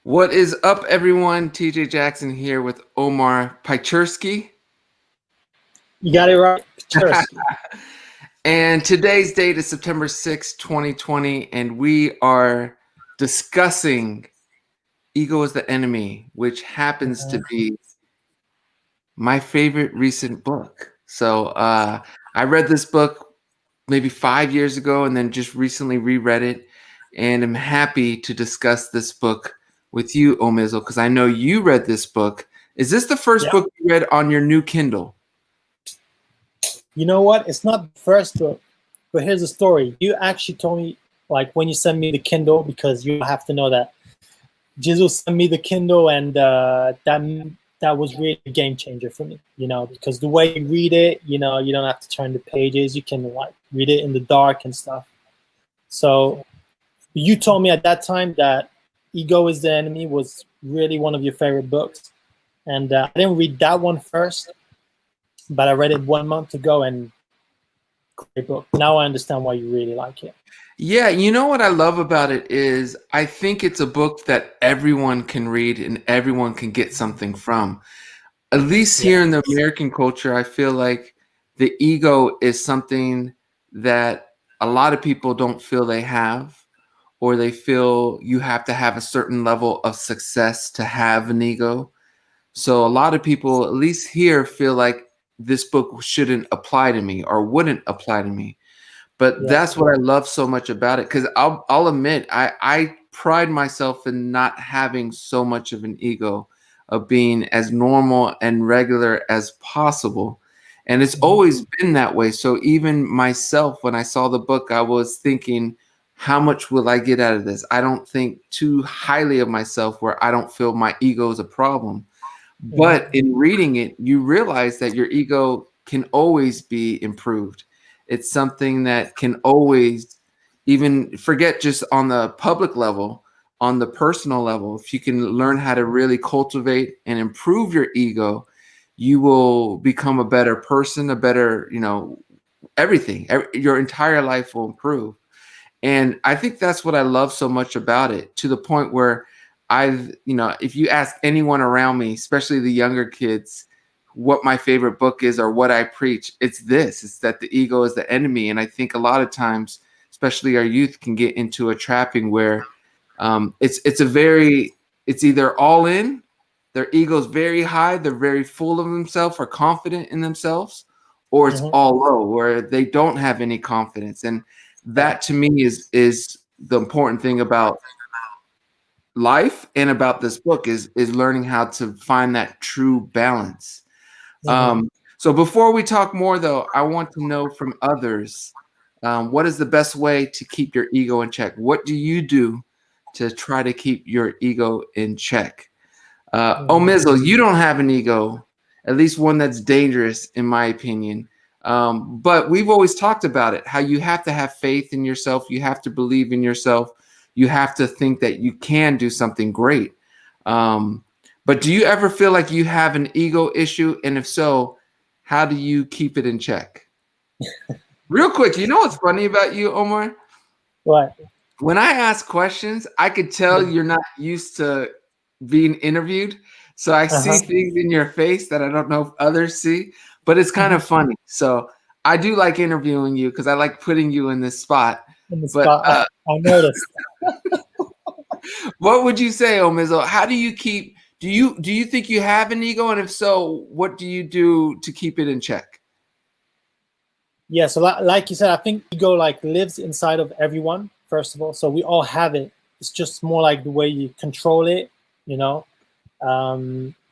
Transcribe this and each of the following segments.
What is up, everyone? TJ Jackson here with Omar Pichersky. You got it right, Pichersky. And today's date is September 6, 2020, and we are discussing Ego is the Enemy, which happens to be my favorite recent book. So I read this book maybe 5 years ago and then just recently reread it, and I'm happy to discuss this book with you, Omizel, because I know you read this book. Is this the first book you read on your new Kindle? You know what? It's not the first book, but here's the story. You actually told me, like, when you sent me the Kindle, because you have to know that Jesus sent me the Kindle, and that was really a game changer for me, because the way you read it, you don't have to turn the pages. You can, like, read it in the dark and stuff. So you told me at that time that Ego is the Enemy was really one of your favorite books. And I didn't read that one first, but I read it 1 month ago, and great book. Now I understand why you really like it. Yeah, you know what I love about it is I think it's a book that everyone can read and everyone can get something from. At least here in the American culture, I feel like the ego is something that a lot of people don't feel they have, or they feel you have to have a certain level of success to have an ego. So a lot of people, at least here, feel like this book shouldn't apply to me or wouldn't apply to me. But that's what I love so much about it, because I'll admit I pride myself in not having so much of an ego, of being as normal and regular as possible. And it's always been that way. So even myself, when I saw the book, I was thinking, how much will I get out of this? I don't think too highly of myself where I don't feel my ego is a problem. But in reading it, you realize that your ego can always be improved. It's something that can always, even forget just on the public level, on the personal level. If you can learn how to really cultivate and improve your ego, you will become a better person, a better, everything. Your entire life will improve. And I think that's what I love so much about it, to the point where if you ask anyone around me, especially the younger kids, what my favorite book is or what I preach, it's this. It's that the ego is the enemy. And I think a lot of times, especially our youth, can get into a trapping where it's either all in, their ego's very high, they're very full of themselves or confident in themselves, or it's all low, where they don't have any confidence. And that, to me, is the important thing about life and about this book, is learning how to find that true balance. So before we talk more, though, I want to know from others, what is the best way to keep your ego in check? What do you do to try to keep your ego in check? Omizel, you don't have an ego, at least one that's dangerous, in my opinion. But we've always talked about it, how you have to have faith in yourself. You have to believe in yourself. You have to think that you can do something great. But do you ever feel like you have an ego issue? And if so, how do you keep it in check? Real quick, you know what's funny about you, Omar? What? When I ask questions, I could tell you're not used to being interviewed. So I see things in your face that I don't know if others see, but it's kind of funny. So I do like interviewing you because I like putting you in this spot. I noticed. What would you say, Omizel? How do you keep? Do you think you have an ego, and if so, what do you do to keep it in check? Yeah, so like you said, I think ego lives inside of everyone, first of all. So we all have it. It's just more like the way you control it,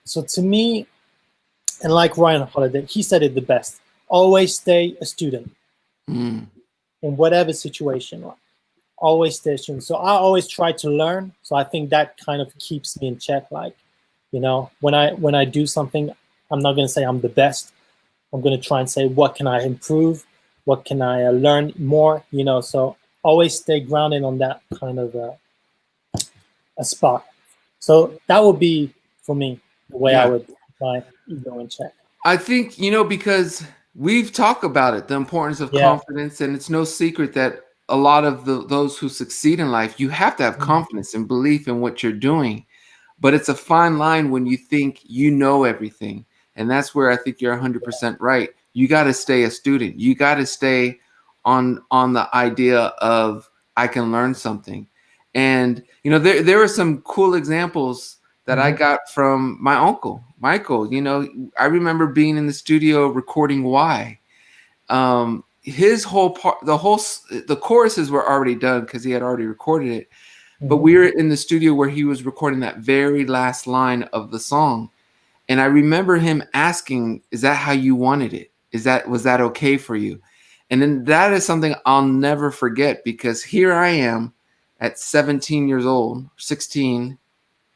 So to me, and like Ryan Holiday, he said it the best: always stay a student in whatever situation. Always stay a student. So I always try to learn. So I think that kind of keeps me in check. When I do something, I'm not going to say I'm the best. I'm going to try and say, what can I improve? What can I learn more? So always stay grounded on that kind of a spot. So that would be, for me, the way I would keep my ego in check. I think, because we've talked about it, the importance of Yeah. confidence, and it's no secret that a lot of those who succeed in life, you have to have Mhm. confidence and belief in what you're doing. But it's a fine line when you think you know everything. And that's where I think you're 100% right. You got to stay a student. You got to stay on the idea of I can learn something. And there were some cool examples that I Mhm. got from my uncle, Michael. I remember being in the studio recording Why. His whole part, the choruses were already done because he had already recorded it, but Mhm. we were in the studio where he was recording that very last line of the song. And I remember him asking, "Is that how you wanted it? Was that okay for you?" And then that is something I'll never forget, because here I am at 17 years old, 16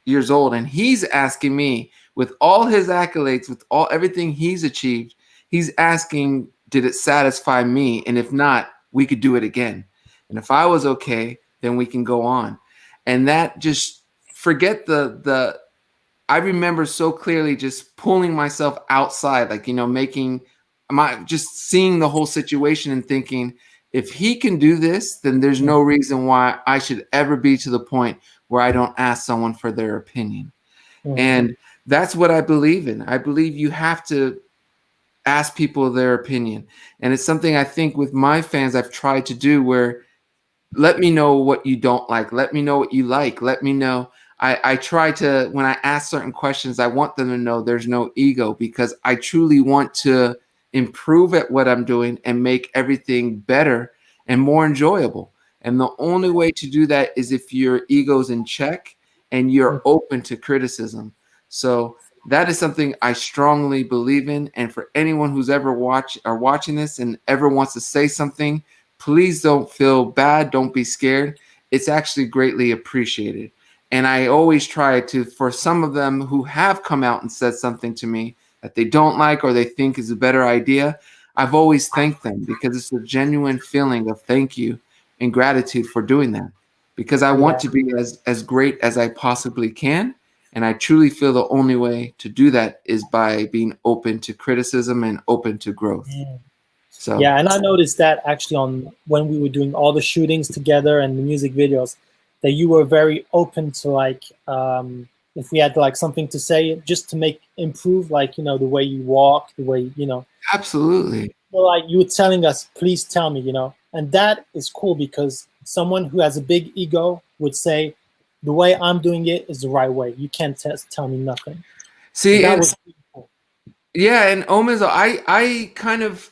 years old, and he's asking me, with all his accolades, with all everything he's achieved, he's asking, did it satisfy me? And if not, we could do it again. And if I was okay, then we can go on. And that just forget the I remember so clearly just pulling myself outside, like, making just seeing the whole situation and thinking, if he can do this, then there's no reason why I should ever be to the point where I don't ask someone for their opinion. Mhm. And that's what I believe in. I believe you have to ask people their opinion. And it's something I think with my fans I've tried to do, where let me know what you don't like. Let me know what you like. Let me know. I try to, when I ask certain questions, I want them to know there's no ego, because I truly want to improve at what I'm doing and make everything better and more enjoyable. And the only way to do that is if your ego's in check and you're open to criticism. So that is something I strongly believe in. And for anyone who's ever watching this and ever wants to say something, please don't feel bad. Don't be scared. It's actually greatly appreciated. And I always try to, for some of them who have come out and said something to me that they don't like or they think is a better idea, I've always thanked them, because it's a genuine feeling of thank you and gratitude for doing that. Because I want Yeah. to be as great as I possibly can. And I truly feel the only way to do that is by being open to criticism and open to growth. Mm. So Yeah, and I noticed that actually on when we were doing all the shootings together and the music videos, that you were very open to, like, if we had like something to say, just to make improve, like, the way you walk, the way, absolutely. like you were telling us, please tell me, and that is cool, because someone who has a big ego would say, the way I'm doing it is the right way. You can't tell me nothing. And See, that and was really cool. yeah, and Omizo, I kind of,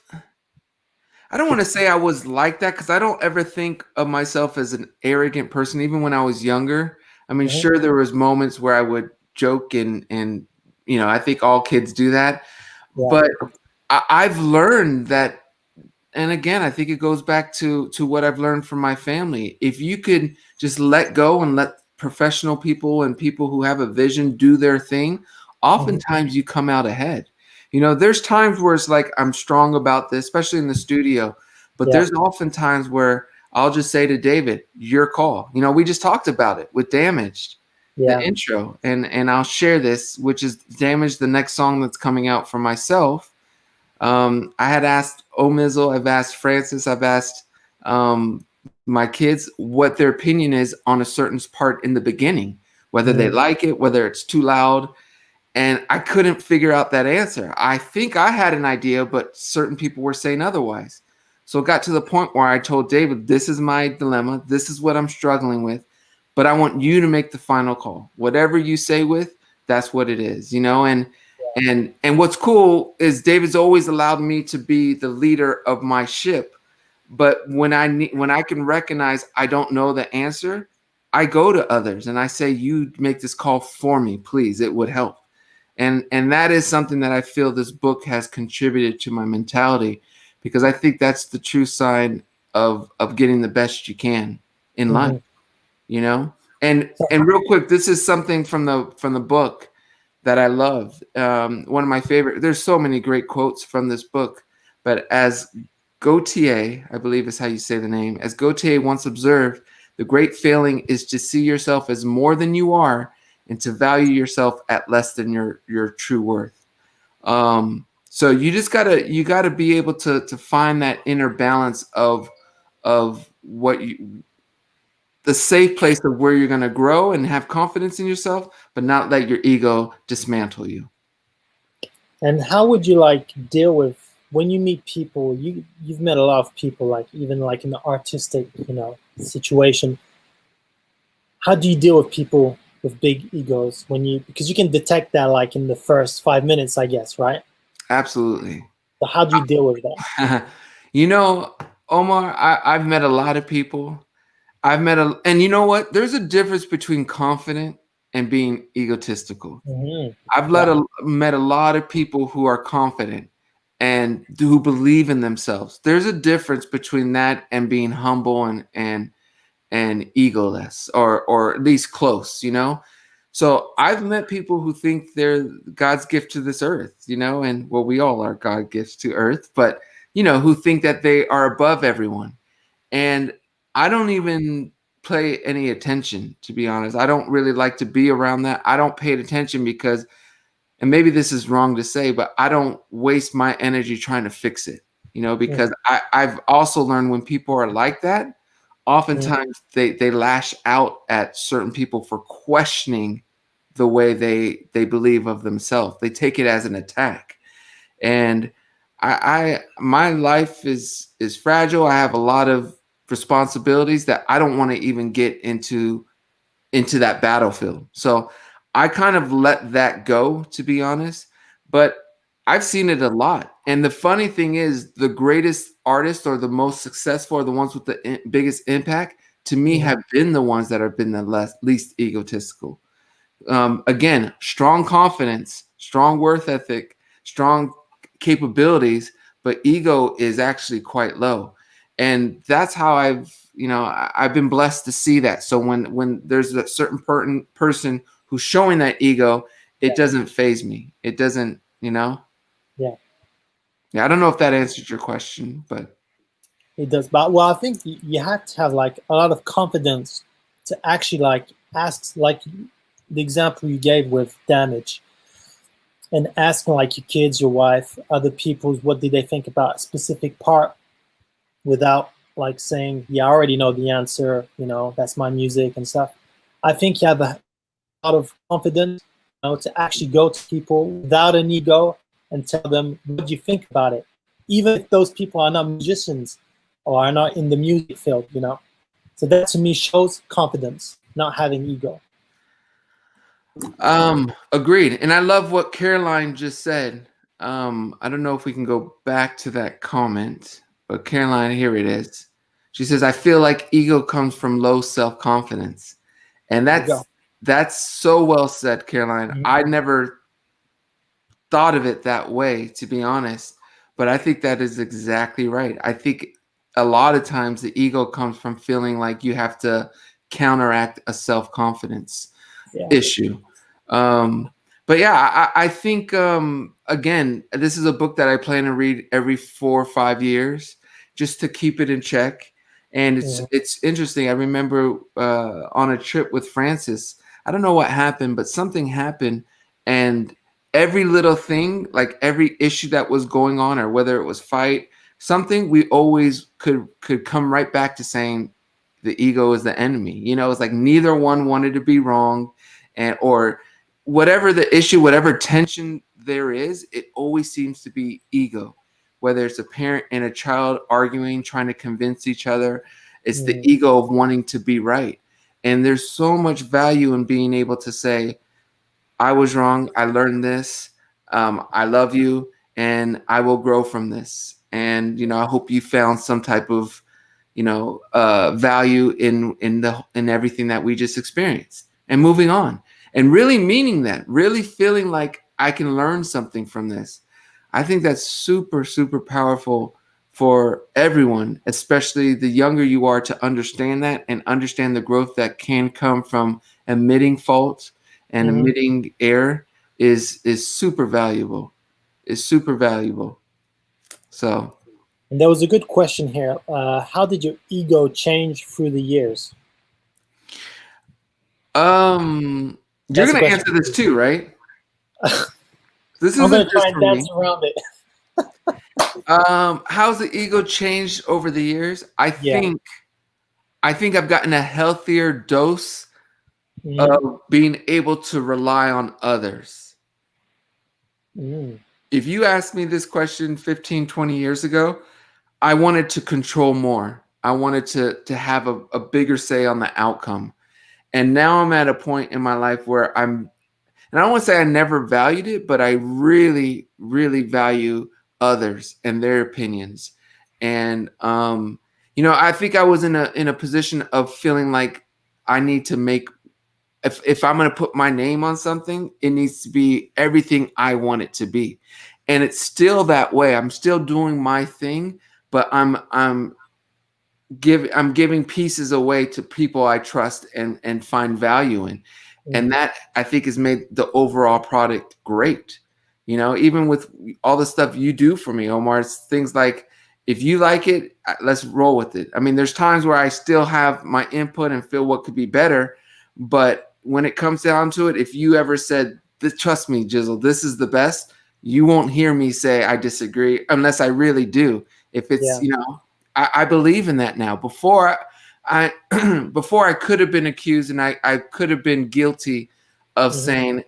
I don't want to say I was like that, because I don't ever think of myself as an arrogant person, even when I was younger. I mean, Mhm. sure, there was moments where I would joke, and I think all kids do that. Yeah. But I've learned that, and again, I think it goes back to what I've learned from my family. If you could just let go and let professional people and people who have a vision do their thing, Mhm. oftentimes you come out ahead. There's times where it's like I'm strong about this, especially in the studio, but Yeah. there's often times where I'll just say to David, "Your call." We just talked about it with Damaged, the Yeah. intro, and I'll share this, which is Damaged, the next song that's coming out for myself. I had asked Omizzle, I've asked Francis, I've asked my kids what their opinion is on a certain part in the beginning, whether they Mhm. like it, whether it's too loud. And I couldn't figure out that answer. I think I had an idea, but certain people were saying otherwise. So it got to the point where I told David, this is my dilemma. This is what I'm struggling with. But I want you to make the final call. Whatever you say with, that's what it is, and what's cool is David's always allowed me to be the leader of my ship. But when I can recognize I don't know the answer, I go to others and I say, you make this call for me, please. It would help. And that is something that I feel this book has contributed to my mentality, because I think that's the true sign of getting the best you can in life, Mhm. you know. And So, and real quick, this is something from the book that I love. One of my favorite. There's so many great quotes from this book, but as Gautier, I believe is how you say the name, as Gautier once observed, the great failing is to see yourself as more than you are and to value yourself at less than your true worth. So you gotta be able to find that inner balance of what you the safe place of where you're gonna grow and have confidence in yourself, but not let your ego dismantle you. And how would you like deal with when you meet people? You've met a lot of people, like even like in the artistic, situation. How do you deal with people with big egos when you because you can detect that like in the first 5 minutes, I guess, right? Absolutely. So how do you deal with that? You know, Omar, I've met a lot of people. And you know what? There's a difference between confident and being egotistical. Hmm. I've Yeah. met a lot of people who are confident and who believe in themselves. There's a difference between that and being humble and egoless, or at least close, you know? So I've met people who think they're God's gift to this earth, you know, and well, we all are God gifts to earth, but you know, who think that they are above everyone. And I don't even pay any attention, to be honest. I don't really like to be around that. I don't pay attention because, and maybe this is wrong to say, but I don't waste my energy trying to fix it, you know, because I've also learned when people are like that, Mm-hmm. oftentimes they lash out at certain people for questioning the way they believe of themselves. They take it as an attack. And I my life is fragile. I have a lot of responsibilities that I don't want to even get into that battlefield. So I kind of let that go, to be honest. But I've seen it a lot. And the funny thing is, the greatest artists or the most successful or the ones with the biggest impact to me Mm-hmm. have been the ones that have been the least egotistical. Again, strong confidence, strong worth ethic, strong capabilities, but ego is actually quite low. And that's how I've been blessed to see that. So when there's a certain person who's showing that ego, it Yeah. doesn't phase me. It doesn't, you know. Yeah. Yeah, I don't know if that answered your question, but It does. But well, I think you have to have like a lot of confidence to actually like ask, like the example you gave with damage, and asking like your kids, your wife, other people, what did they think about a specific part without like saying, yeah, I already know the answer, that's my music and stuff. I think you have a lot of confidence, to actually go to people without an ego and tell them what you think about it, even if those people are not musicians or are not in the music field. So that to me shows confidence, not having ego. agreed. And I love what Caroline just said. I don't know if we can go back to that comment, but Caroline, here it is. She says, I feel like ego comes from low self-confidence. And There you go. that's so well said, Caroline. Mhm. I never thought of it that way, to be honest, but I think that is exactly right. I think a lot of times the ego comes from feeling like you have to counteract a self-confidence Yeah. issue. Um, but yeah, I think again, this is a book that I plan to read every 4 or 5 years just to keep it in check. And Mhm. it's interesting. I remember on a trip with Francis. I don't know what happened, but something happened, and every little thing, like every issue that was going on, or whether it was fight, something, we always could come right back to saying the ego is the enemy. You know, it's like neither one wanted to be wrong, and or whatever the issue, whatever tension there is, it always seems to be ego. Whether it's a parent and a child arguing, trying to convince each other, it's the Mhm. ego of wanting to be right. And there's so much value in being able to say, I was wrong. I learned this. I love you, and I will grow from this. And I hope you found some type of, value in everything that we just experienced, and moving on, and really meaning that, really feeling like I can learn something from this. I think that's super, super powerful for everyone, especially the younger you are, to understand that and understand the growth that can come from admitting fault and Mhm. emitting air is super valuable. Is super valuable. So And there was a good question here. How did your ego change through the years? you're That's a gonna question. answer this too, right? This I'm isn't gonna try just and for dance me. around it. How's the ego changed over the years? Yeah. I think I've gotten a healthier dose Mm, of being able to rely on others. mm, If you asked me this question 15, 20 years ago, I wanted to control more. I wanted to have a bigger say on the outcome. And now I'm at a point in my life where and I don't want to say I never valued it, but I really, really value others and their opinions. And I think I was in a position of feeling like I need to make if I'm going to put my name on something, it needs to be everything I want it to be. And it's still that way. I'm still doing my thing, but I'm giving pieces away to people I trust and find value in. And mm. that I think has made the overall product great. Even with all the stuff you do for me, Omar, it's things like if you like it, let's roll with it. I mean, there's times where I still have my input and feel what could be better, but when it comes down to it, if you ever said, trust me, Jizzle, this is the best, you won't hear me say I disagree unless I really do. If it's, Yeah. I believe in that now. Before I before I could have been accused and I could have been guilty of Mhm. saying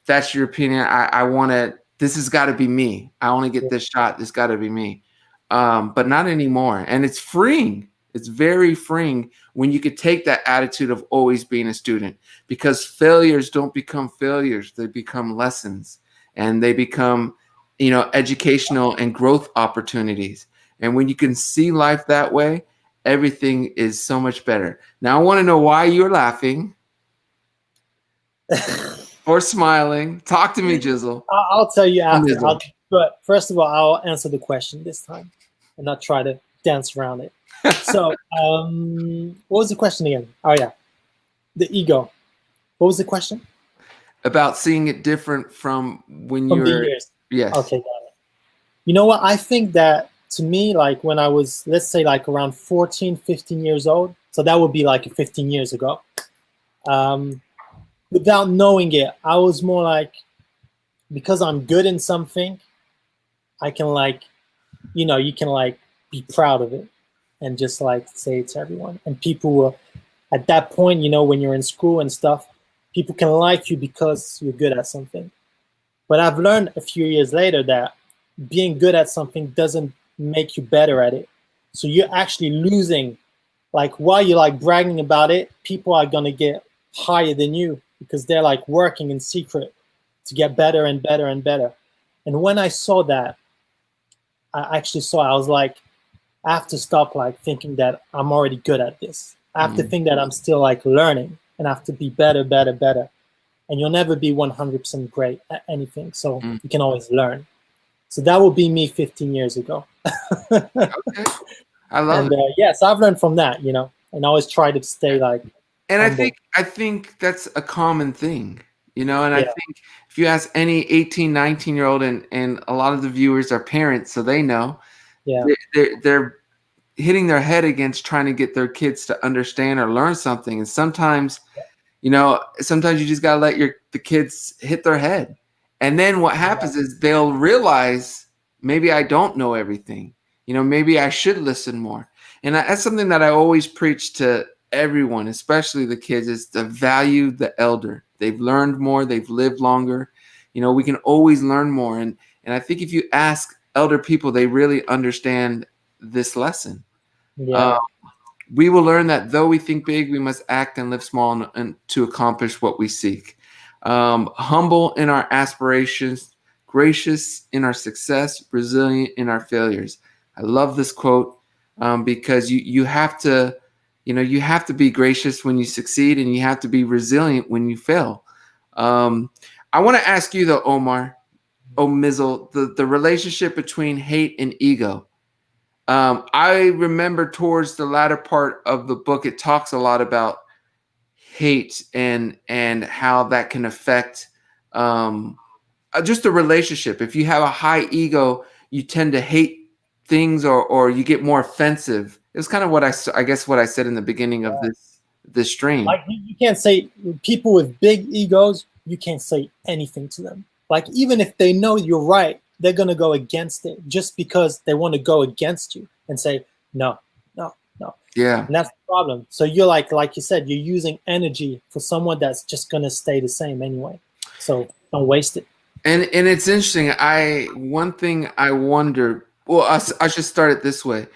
that's your opinion. I want to. This has got to be me. I want to get Yeah. this shot. This got to be me. But not anymore. And it's freeing. It's very freeing when you could take that attitude of always being a student, because failures don't become failures. They become lessons, and they become, educational and growth opportunities. And when you can see life that way, everything is so much better. Now, I want to know why you're laughing or smiling. Talk to me, Jizzle. I'll tell you Or after. Mizzle. But first of all, I'll answer the question this time and not try to dance around it. So, what was the question again? Oh yeah, the ego. What was the question? About seeing it different from when you From the were, years. yes. Okay, got it. You know what? I think that to me, like when I was, let's say, like around 14, 15 years old. So that would be like 15 years ago. Um, without knowing it, I was more like, because I'm good in something, I can like, you can like be proud of it and just like say it to everyone. And people will, at that point, when you're in school and stuff, people can like you because you're good at something. But I've learned a few years later that being good at something doesn't make you better at it. So you're actually losing. Like while you're like bragging about it, people are gonna get higher than you because they're like working in secret to get better and better and better. And when I saw that, I was like, I have to stop like thinking that I'm already good at this. I have to think that I'm still like learning and I have to be better, better, better. And you'll never be 100% great at anything. So Mm. you can always learn. So that would be me 15 years ago. Okay. I love And it. yes, I've learned from that, and I always try to stay like And humble. I think that's a common thing, and I Yeah, think if you ask any 18, 19-year-old, and a lot of the viewers are parents, so they know, yeah, they're hitting their head against trying to get their kids to understand or learn something. And sometimes you just got to let the kids hit their head. And then what happens is they'll realize maybe I don't know everything. Maybe I should listen more. And that's something that I always preach to everyone, especially the kids, is to value the elder. They've learned more, they've lived longer. We can always learn more. And I think if you ask elder people, they really understand this lesson. Uh, yeah, we will learn that though we think big, we must act and live small and to accomplish what we seek. Humble in our aspirations, gracious in our success, resilient in our failures. I love this quote because you have to, you have to be gracious when you succeed, and you have to be resilient when you fail. Um, I want to ask you though, Omar, Mizzle, the relationship between hate and ego. I remember towards the latter part of the book, it talks a lot about hate and how that can affect just a relationship. If you have a high ego, you tend to hate things, or you get more offensive. It's kind of what I guess what I said in the beginning of this stream. like you can't say people with big egos. You can't say anything to them. Like even if they know you're right, they're gonna go against it just because they want to go against you and say no, no, no. Yeah. And that's the problem. So you're like you said, you're using energy for someone that's just gonna stay the same anyway. So don't waste it. And it's interesting. One thing I wonder. Well, I should start it this way.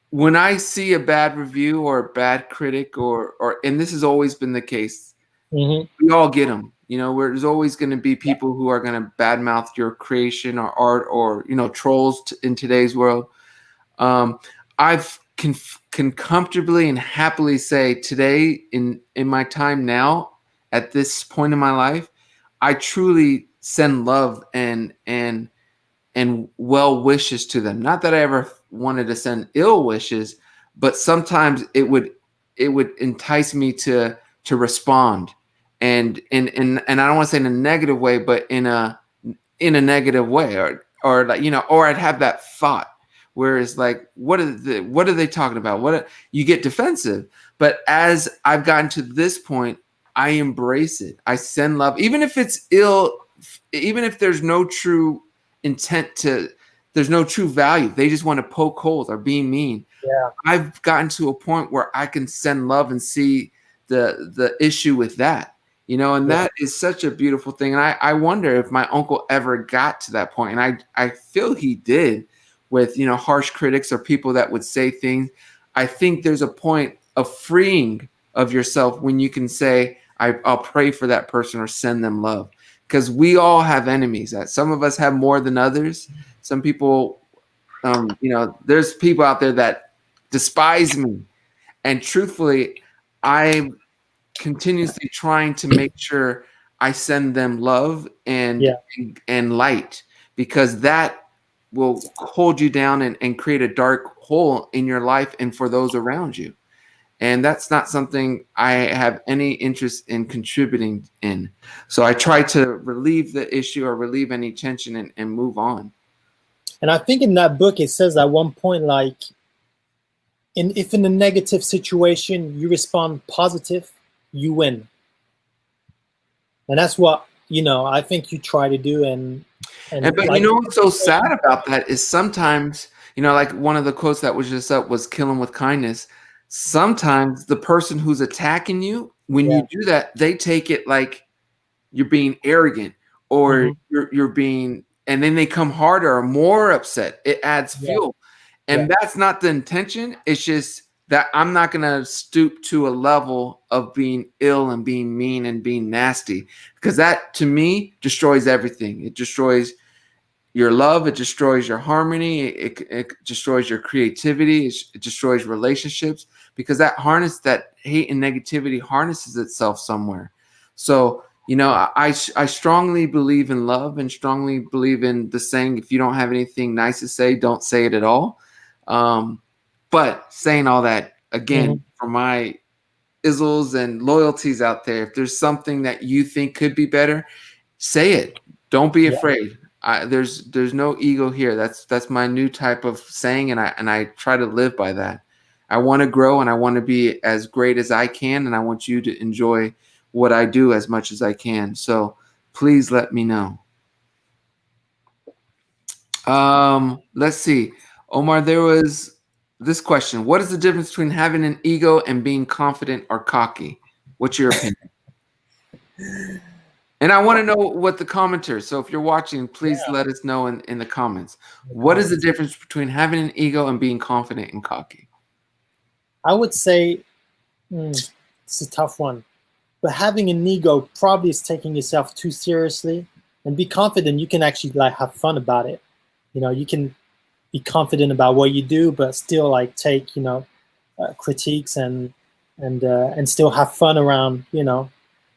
When I see a bad review or a bad critic, and this has always been the case, Mm-hmm. we all get them. You know, there's always going to be people who are going to badmouth your creation or art, or trolls in today's world. I've can comfortably and happily say today in my time now, at this point in my life, I truly send love and well wishes to them. Not that I ever wanted to send ill wishes, but sometimes it would entice me to respond, and I don't want to say in a negative way, but in a negative way, or like, or I'd have that thought where it's like, what are they talking about? You get defensive. But as I've gotten to this point, I embrace it. I send love, even if it's ill, even if there's no true intent there's no true value. They just want to poke holes or be mean. Yeah. I've gotten to a point where I can send love and see the issue with that, and that is such a beautiful thing. And I wonder if my uncle ever got to that point. And I feel he did with, harsh critics or people that would say things. I think there's a point of freeing of yourself when you can say, I'll pray for that person or send them love. Because we all have enemies. Some of us have more than others. Some people, there's people out there that despise me. And truthfully, I'm continuously trying to make sure I send them love and light, because that will hold you down and create a dark hole in your life and for those around you. And that's not something I have any interest in contributing in. So I try to relieve the issue or relieve any tension and move on. And I think in that book, it says at one point, like, if in a negative situation you respond positive, you win. And that's what, I think you try to do. But like, what's so sad about that is sometimes, like one of the quotes that was just up was "kill them with kindness." Sometimes the person who's attacking you, when you do that, they take it like you're being arrogant or you're being, and then they come harder or more upset. It adds fuel. And that's not the intention. It's just that I'm not going to stoop to a level of being ill and being mean and being nasty, because that to me destroys everything. It destroys your love. It destroys your harmony. It destroys your creativity. It destroys relationships, because that hate and negativity harnesses itself somewhere. So, I strongly believe in love and strongly believe in the saying, if you don't have anything nice to say, don't say it at all. But saying all that, again, for my izzles and loyalties out there, if there's something that you think could be better, say it. Don't be afraid. There's no ego here. That's my new type of saying, and I try to live by that. I want to grow and I want to be as great as I can, and I want you to enjoy what I do as much as I can. So please let me know. Let's see. Omar, there was this question. What is the difference between having an ego and being confident or cocky? What's your opinion? And I want to know what the commenters. So if you're watching, please let us know in the comments. What is the difference between having an ego and being confident and cocky? I would say it's a tough one. But having an ego probably is taking yourself too seriously. And be confident, you can actually like have fun about it. You can be confident about what you do, but still like take critiques and still have fun around.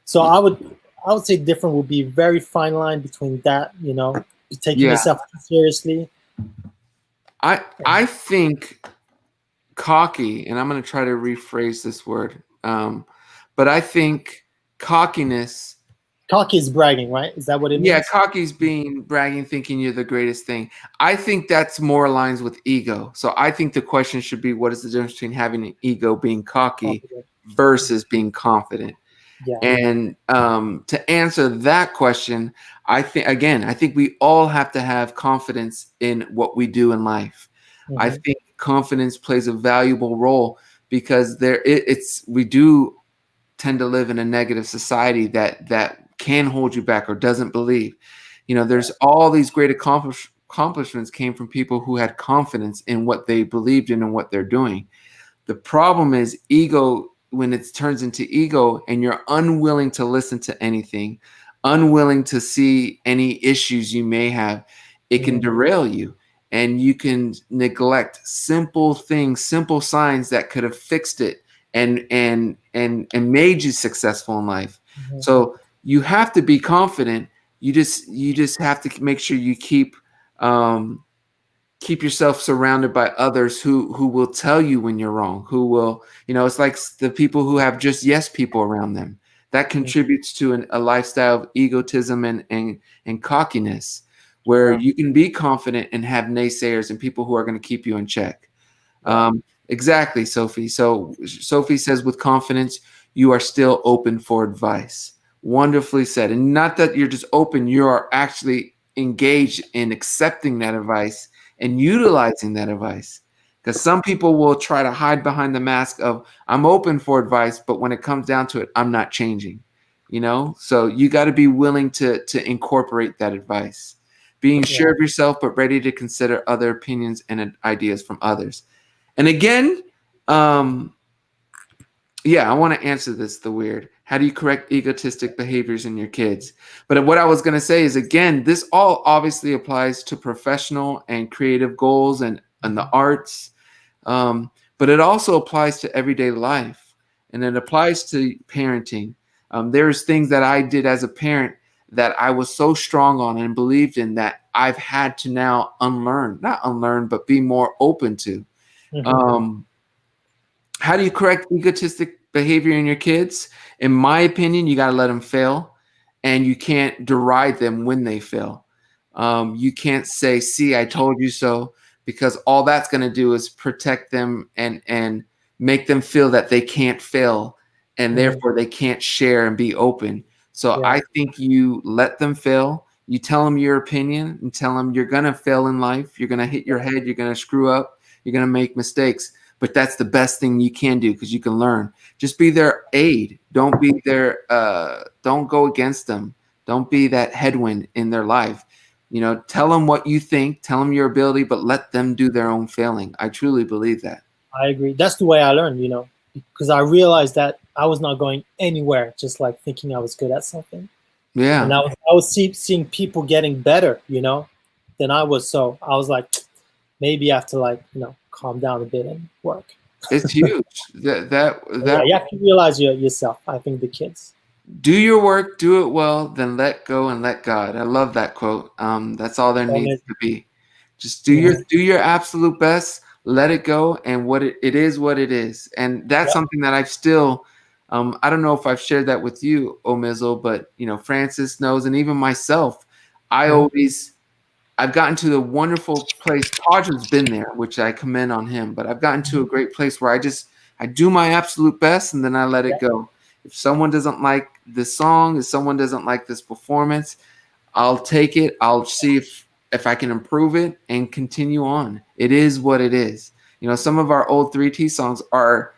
So I would say different would be a very fine line between that. Taking yourself too seriously. I think cocky, and I'm going to try to rephrase this word, but I think cockiness. Cocky is bragging, right? Is that what it means? Yeah, cocky is being bragging, thinking you're the greatest thing. I think that's more aligns with ego. So I think the question should be, what is the difference between having an ego, being cocky, versus being confident? Yeah. And to answer that question, I think we all have to have confidence in what we do in life. I Hmm. think confidence plays a valuable role because it's we do tend to live in a negative society that can hold you back or doesn't believe. You know, there's all these great accomplishments came from people who had confidence in what they believed in and what they're doing. The problem is ego, when it turns into ego and you're unwilling to listen to anything, unwilling to see any issues you may have, it can Hmm. derail you and you can neglect simple things, simple signs that could have fixed it and made you successful in life. Hmm. So you have to be confident. You just have to make sure you um, keep yourself surrounded by others who will tell you when you're wrong, who will, it's like the people who have just yes people around them. That contributes to a lifestyle of egotism and cockiness, where Yeah. you can be confident and have naysayers and people who are going to keep you in check. Yeah. Exactly, Sophie. So Sophie says, with confidence, you are still open for advice. Wonderfully said. And not that you're just open, you are actually engaged in accepting that advice and utilizing that advice. Because some people will try to hide behind the mask of, I'm open for advice, but when it comes down to it, I'm not changing. So you got to be willing to incorporate that advice. Being Yeah. sure of yourself, but ready to consider other opinions and ideas from others. And again, um, yeah, I want to answer this the weird. How do you correct egotistic behaviors in your kids? But what I was going to say is, again, this all obviously applies to professional and creative goals and the arts, but it also applies to everyday life, and it applies to parenting. There's things that I did as a parent that I was so strong on and believed in that I've had to now unlearn, not unlearn, but be more open to. Hmm. Um, how do you correct egotistic behavior in your kids? In my opinion, you got to let them fail, and you can't deride them when they fail. You can't say, "See, I told you so," because all that's going to do is protect them and make them feel that they can't fail, and Hmm. therefore they can't share and be open. So Yeah. I think you let them fail. You tell them your opinion and tell them you're going to fail in life. You're going to hit your head. You're going to screw up. You're going to make mistakes, but that's the best thing you can do because you can learn. Just be their aid. Don't be their don't go against them. Don't be that headwind in their life. Tell them what you think, tell them your ability, but let them do their own failing. I truly believe that. I agree. That's the way I learned, because I realized that I was not going anywhere, just like thinking I was good at something. And Yeah, I was seeing people getting better, than I was. So I was like, maybe I have to calm down a bit and work. it's huge. That that Yeah, that you have to realize yourself. I think the kids. Do your work, do it well, then let go and let God. I love that quote. That's all there needs to be. Just do your Mhm. absolute best, let it go, and it is what it is. And that's Yeah. something that I've still I don't know if I've shared that with you, Omizel, but Francis knows, and even myself, Mhm. I've gotten to the wonderful place. Podger's been there, which I commend on him, but I've gotten to a great place where I do my absolute best and then I let Yeah. it go. If someone doesn't like this song, if someone doesn't like this performance, I'll take it. I'll see if I can improve it and continue on. It is what it is. Some of our old 3T songs are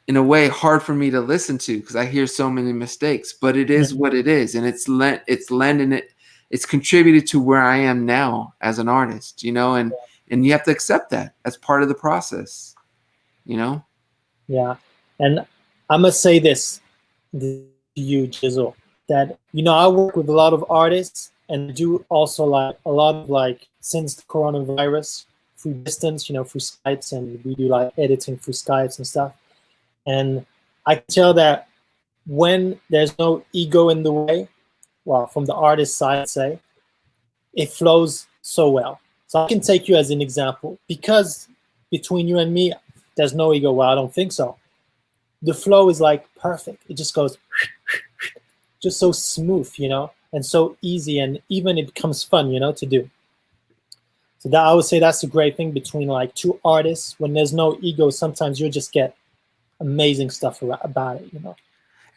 in a way hard for me to listen to because I hear so many mistakes, but it is Mhm. what it is, and it's contributed to where I am now as an artist, and you have to accept that as part of the process, you know. Yeah. And I must say this to you, Jizzle, that I work with a lot of artists and do also like a lot of since the coronavirus through distance, through Skypes, and we do like editing through Skypes and stuff. And I can tell that when there's no ego in the way, well, from the artist side, say, it flows so well. So I can take you as an example because between you and me, there's no ego. Well, I don't think so. The flow is like perfect. It just goes just so smooth, and so easy, and even it becomes fun, to do. So that I would say that's a great thing between like two artists. When there's no ego, sometimes you'll just get amazing stuff about it.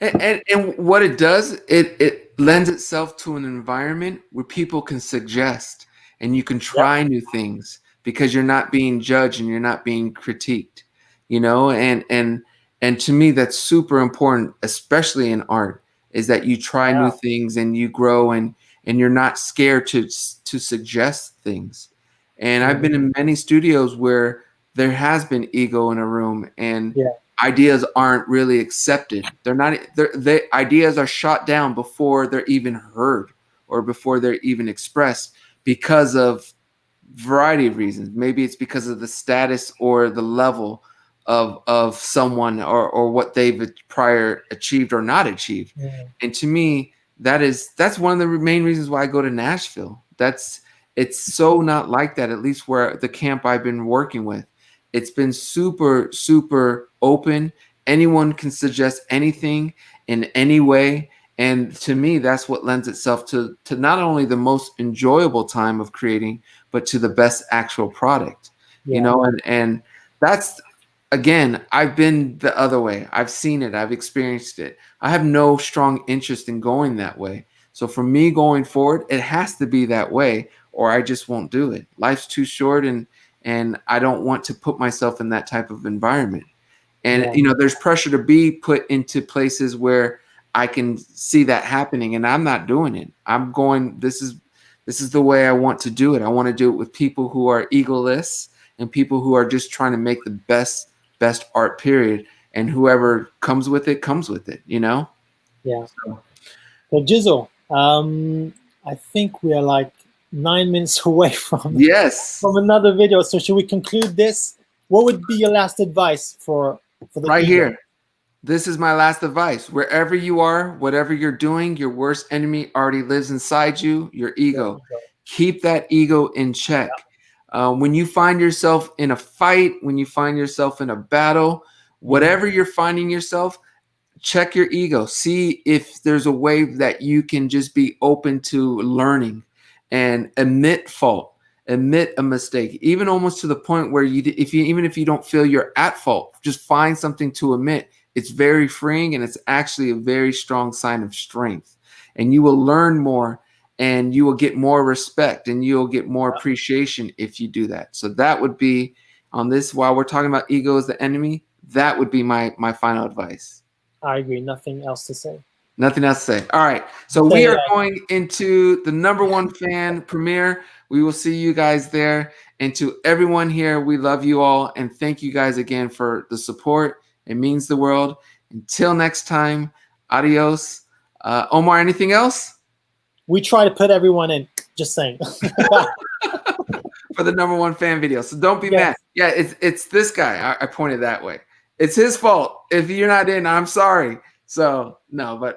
And what it does, it lends itself to an environment where people can suggest and you can Yep. try new things because you're not being judged and you're not being critiqued, you know, and to me that's super important, especially in art, is that you try new Yeah. things and you grow and you're not scared to suggest things. And I've been in many studios where there has been ego in a room and Yeah. ideas aren't really accepted. The ideas are shot down before they're even heard or before they're even expressed because of variety of reasons. Maybe it's because of the status or the level of someone or what they've prior achieved or not achieved. Yeah. And to me, that's one of the main reasons why I go to Nashville. It's so not like that, at least where the camp I've been working with. It's been super, super open. Anyone can suggest anything in any way. And to me, that's what lends itself to not only the most enjoyable time of creating, but to the best actual product. Yeah. You know, and that's again, I've been the other way. I've seen it, I've experienced it. I have no strong interest in going that way. So for me going forward, it has to be that way, or I just won't do it. Life's too short and I don't want to put myself in that type of environment. And Yeah. you know, there's pressure to be put into places where I can see that happening, and I'm not doing it. I'm going. This is the way I want to do it. I want to do it with people who are egoless and people who are just trying to make the best art. Period. And whoever comes with it comes with it. You know. Yeah. So, So Jizzle, I think we are like 9 minutes away yes. from another video. So should we conclude this? What would be your last advice for the Right ego? here. This is my last advice. Wherever you are, whatever you're doing, your worst enemy already lives inside you, your ego. Keep that ego in check. When you find yourself in a fight, when you find yourself in a battle, whatever you're finding yourself, check your ego. See if there's a way that you can just be open to learning and admit fault, admit a mistake, even almost to the point where even if you don't feel you're at fault, just find something to admit. It's very freeing and it's actually a very strong sign of strength. And you will learn more and you will get more respect and you'll get more appreciation if you do that. So that would be on this, while we're talking about ego as the enemy, that would be my final advice. I agree. Nothing else to say. Nothing else to say. All right. So we are going into the #1 fan premiere. We will see you guys there. And to everyone here, we love you all. And thank you guys again for the support. It means the world. Until next time, adios. Omar, anything else? We try to put everyone in. Just saying. For the #1 fan video. So don't be mad. Yeah, it's this guy. I pointed that way. It's his fault. If you're not in, I'm sorry. So no, but